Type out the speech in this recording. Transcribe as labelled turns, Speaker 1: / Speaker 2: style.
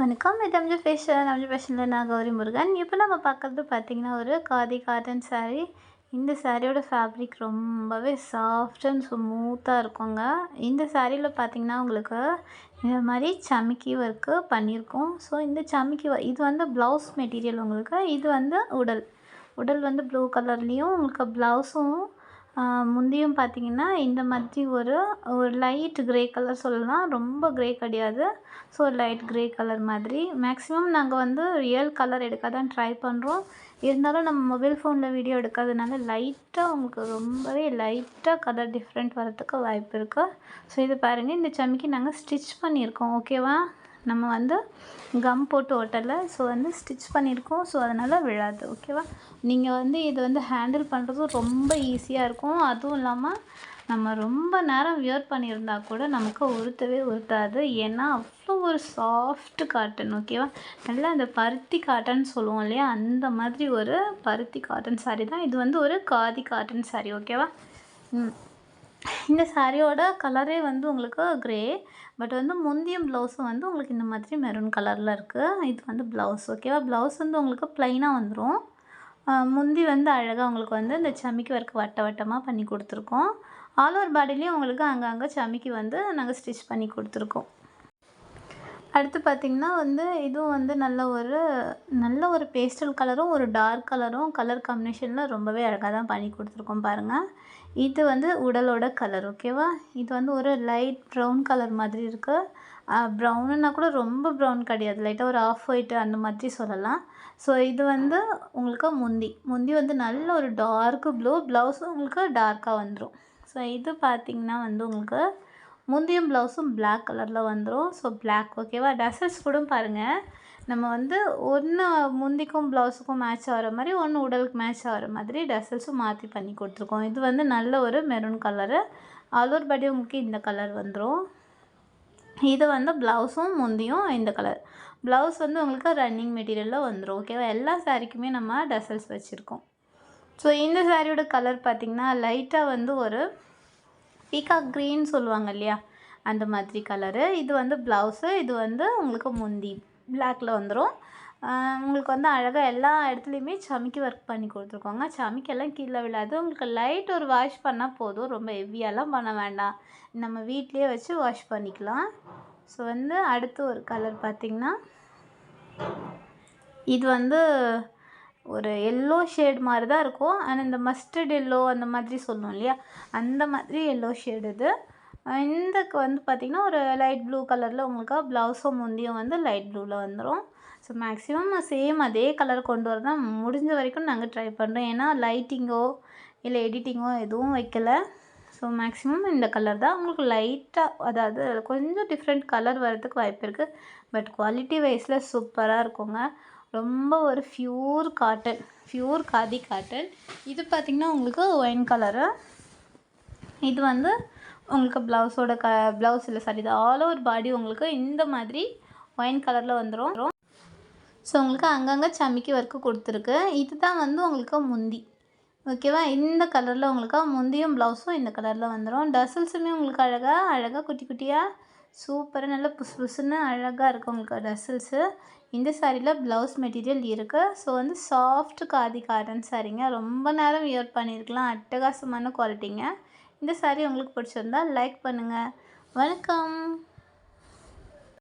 Speaker 1: வணக்கம். இது அம்ஜி ஃபேஷனில் நான் கௌரி முருகன். இப்போ நம்ம பார்க்குறது பார்த்திங்கன்னா ஒரு காதி காட்டன் சாரீ. இந்த சாரியோட ஃபேப்ரிக் ரொம்பவே சாஃப்ட் அண்ட் ஸ்மூத்தாக இருக்குங்க. இந்த சாரியில் பார்த்திங்கன்னா உங்களுக்கு இந்த மாதிரி சமிக்கி ஒர்க்கு பண்ணியிருக்கோம். ஸோ இந்த சமிக்கி இது வந்து ப்ளவுஸ் மெட்டீரியல் உங்களுக்கு. இது வந்து உடல் வந்து ப்ளூ கலர்லேயும் உங்களுக்கு ப்ளவுஸும் முந்தியும் பார்த்திங்கன்னா இந்த மாதிரி ஒரு லைட் க்ரே கலர் சொல்லலாம். ரொம்ப க்ரே கிடையாது. ஸோ லைட் க்ரே கலர் மாதிரி. மேக்ஸிமம் நாங்கள் வந்து ரியல் கலர் எடுக்க தான் ட்ரை பண்ணுறோம். இருந்தாலும் நம்ம மொபைல் ஃபோனில் வீடியோ எடுக்கிறதுனால லைட்டாக உங்களுக்கு ரொம்பவே லைட்டாக கலர் டிஃப்ரெண்ட் வரதுக்கு வாய்ப்பு இருக்குது. ஸோ இது பாருங்கள், இந்த சமிக்கி நாங்கள் ஸ்டிச் பண்ணியிருக்கோம். ஓகேவா? நம்ம வந்து கம் போட்டு ஒட்டலை. ஸோ வந்து ஸ்டிச் பண்ணியிருக்கோம். ஸோ அதனால் விழாது. ஓகேவா? நீங்கள் வந்து இது வந்து ஹேண்டில் பண்ணுறதும் ரொம்ப ஈஸியாக இருக்கும். அதுவும் இல்லாமல் நம்ம ரொம்ப நேரம் வியர் பண்ணியிருந்தா கூட நமக்கு உறுத்தாது. ஏன்னா அவ்வளோ ஒரு சாஃப்ட் காட்டன். ஓகேவா? நல்லா அந்த பருத்தி காட்டன் சொல்லுவோம் இல்லையா, அந்த மாதிரி ஒரு பருத்தி காட்டன் சாரீ தான் இது. வந்து ஒரு காதி காட்டன் சாரீ. ஓகேவா? இந்த சாரியோட கலரே வந்து உங்களுக்கு க்ரே. பட் வந்து முந்தியும் ப்ளவுஸும் வந்து உங்களுக்கு இந்த மாதிரி மெரூன் கலரில் இருக்குது. இது வந்து ப்ளவுஸ். ஓகேவா? ப்ளவுஸ் வந்து உங்களுக்கு ப்ளைனாக வந்துடும். முந்தி வந்து அழகாக உங்களுக்கு வந்து இந்த சமிக்கி ஒர்க் வட்டமாக பண்ணி கொடுத்துருக்கோம். ஆல் ஓவர் பாடிலையும் உங்களுக்கு அங்கங்கே சமிக்கி வந்து நாங்கள் ஸ்டிச் பண்ணி கொடுத்துருக்கோம். அடுத்து பார்த்திங்கன்னா வந்து இதுவும் வந்து நல்ல ஒரு பேஸ்டல் கலரும் ஒரு டார்க் கலரும் கலர் காம்பினேஷனில் ரொம்பவே அழகாக தான் பண்ணி கொடுத்துருக்கோம் பாருங்கள். இது வந்து உடலோட கலர். ஓகேவா? இது வந்து ஒரு லைட் ப்ரௌன் கலர் மாதிரி இருக்குது. ப்ரௌனுன்னா கூட ரொம்ப ப்ரௌன் கிடையாது, லைட்டாக ஒரு ஆஃப் ஒயிட் அந்த மாதிரி சொல்லலாம். ஸோ இது வந்து உங்களுக்கு முந்தி வந்து நல்ல ஒரு டார்க்கு ப்ளூ, ப்ளவுஸும் உங்களுக்கு டார்க்காக வந்துடும். ஸோ இது பார்த்திங்கன்னா வந்து உங்களுக்கு முந்தியும் ப்ளவுஸும் பிளாக் கலரில் வந்துடும். So black. ஓகேவா? டசல்ஸ் கூட பாருங்கள், நம்ம வந்து ஒன்று முந்திக்கும் ப்ளவுஸுக்கும் மேட்ச் ஆகிற மாதிரி, ஒன்று உடலுக்கு மேட்ச் ஆகிற மாதிரி டசல்ஸும் மாற்றி பண்ணி கொடுத்துருக்கோம். இது வந்து நல்ல ஒரு maroon colour. All over body உங்களுக்கு இந்த கலர் வந்துடும். இது வந்து ப்ளவுஸும் முந்தியும் இந்த கலர். ப்ளவுஸ் வந்து உங்களுக்கு ரன்னிங் மெட்டீரியலில் வந்துடும். ஓகேவா? எல்லா சாரீக்குமே நம்ம டசல்ஸ் வச்சுருக்கோம். ஸோ இந்த சாரியோட கலர் பார்த்திங்கன்னா லைட்டாக வந்து ஒரு பீகாக் க்ரீன் சொல்லுவாங்க இல்லையா, அந்த மாதிரி கலரு. இது வந்து ப்ளவுஸு. இது வந்து உங்களுக்கு முந்தி பிளாக்கில் வந்துடும். உங்களுக்கு வந்து அழகாக எல்லா இடத்துலையுமே சமிக்கி ஒர்க் பண்ணி கொடுத்துருக்கோங்க. சமிக்கெல்லாம் கீழே விழாது. உங்களுக்கு லைட் ஒரு வாஷ் பண்ணால் போதும். ரொம்ப ஹெவியாலாம் பண்ண வேண்டாம். நம்ம வீட்லேயே வச்சு வாஷ் பண்ணிக்கலாம். ஸோ வந்து அடுத்து ஒரு கலர் பார்த்திங்கன்னா இது வந்து ஒரு எல்லோ ஷேட் மாதிரி தான் இருக்கும். ஆனால் இந்த மஸ்டர்ட் எல்லோ அந்த மாதிரி சொல்லுவோம் இல்லையா, அந்த மாதிரி எல்லோ ஷேடு இது. இதுக்கு வந்து பார்த்திங்கன்னா ஒரு லைட் ப்ளூ கலரில் உங்களுக்கு ப்ளவுஸும் முந்தியும் வந்து லைட் ப்ளூவில் வந்துடும். ஸோ மேக்ஸிமம் சேம் அதே கலர் கொண்டு வர தான் முடிஞ்ச வரைக்கும் நாங்கள் ட்ரை பண்ணுறோம். ஏன்னா லைட்டிங்கோ இல்லை எடிட்டிங்கோ எதுவும் வைக்கலை. ஸோ மேக்ஸிமம் இந்த கலர் தான். உங்களுக்கு லைட்டாக அதாவது கொஞ்சம் டிஃப்ரெண்ட் கலர் வரதுக்கு வாய்ப்பு இருக்குது. பட் குவாலிட்டி வைஸில் சூப்பராக இருக்குங்க. ரொம்ப ஒரு பியூர் காதி காட்டன். இது பார்த்திங்கன்னா உங்களுக்கு ஒயின் கலரு. இது வந்து உங்களுக்கு ப்ளவுஸோட ப்ளவுஸ் இல்லை சாரி, இது ஆல் ஓவர் பாடி உங்களுக்கு இந்த மாதிரி ஒயின் கலரில் வந்துடும். ஸோ உங்களுக்கு அங்கங்கே சமிக்கி ஒர்க்கு கொடுத்துருக்கு. இதுதான் வந்து உங்களுக்கு முந்தி. ஓகேவா? இந்த கலரில் உங்களுக்கு முந்தியும் ப்ளவுஸும் இந்த கலரில் வந்துடும். டசல்ஸுமே உங்களுக்கு அழகாக குட்டி குட்டியாக சூப்பராக நல்லா புசுன்னு அழகாக இருக்குது உங்களுக்கு டசல்ஸு. இந்த சாரியில் ப்ளவுஸ் மெட்டீரியல் இருக்குது. ஸோ வந்து சாஃப்ட் காதி காட்டன் சாரீங்க. ரொம்ப நேரம் வியர் பண்ணியிருக்கலாம். அட்டகாசமான குவாலிட்டிங்க. இந்த சாரீ உங்களுக்கு பிடிச்சிருந்தா லைக் பண்ணுங்கள். வணக்கம்.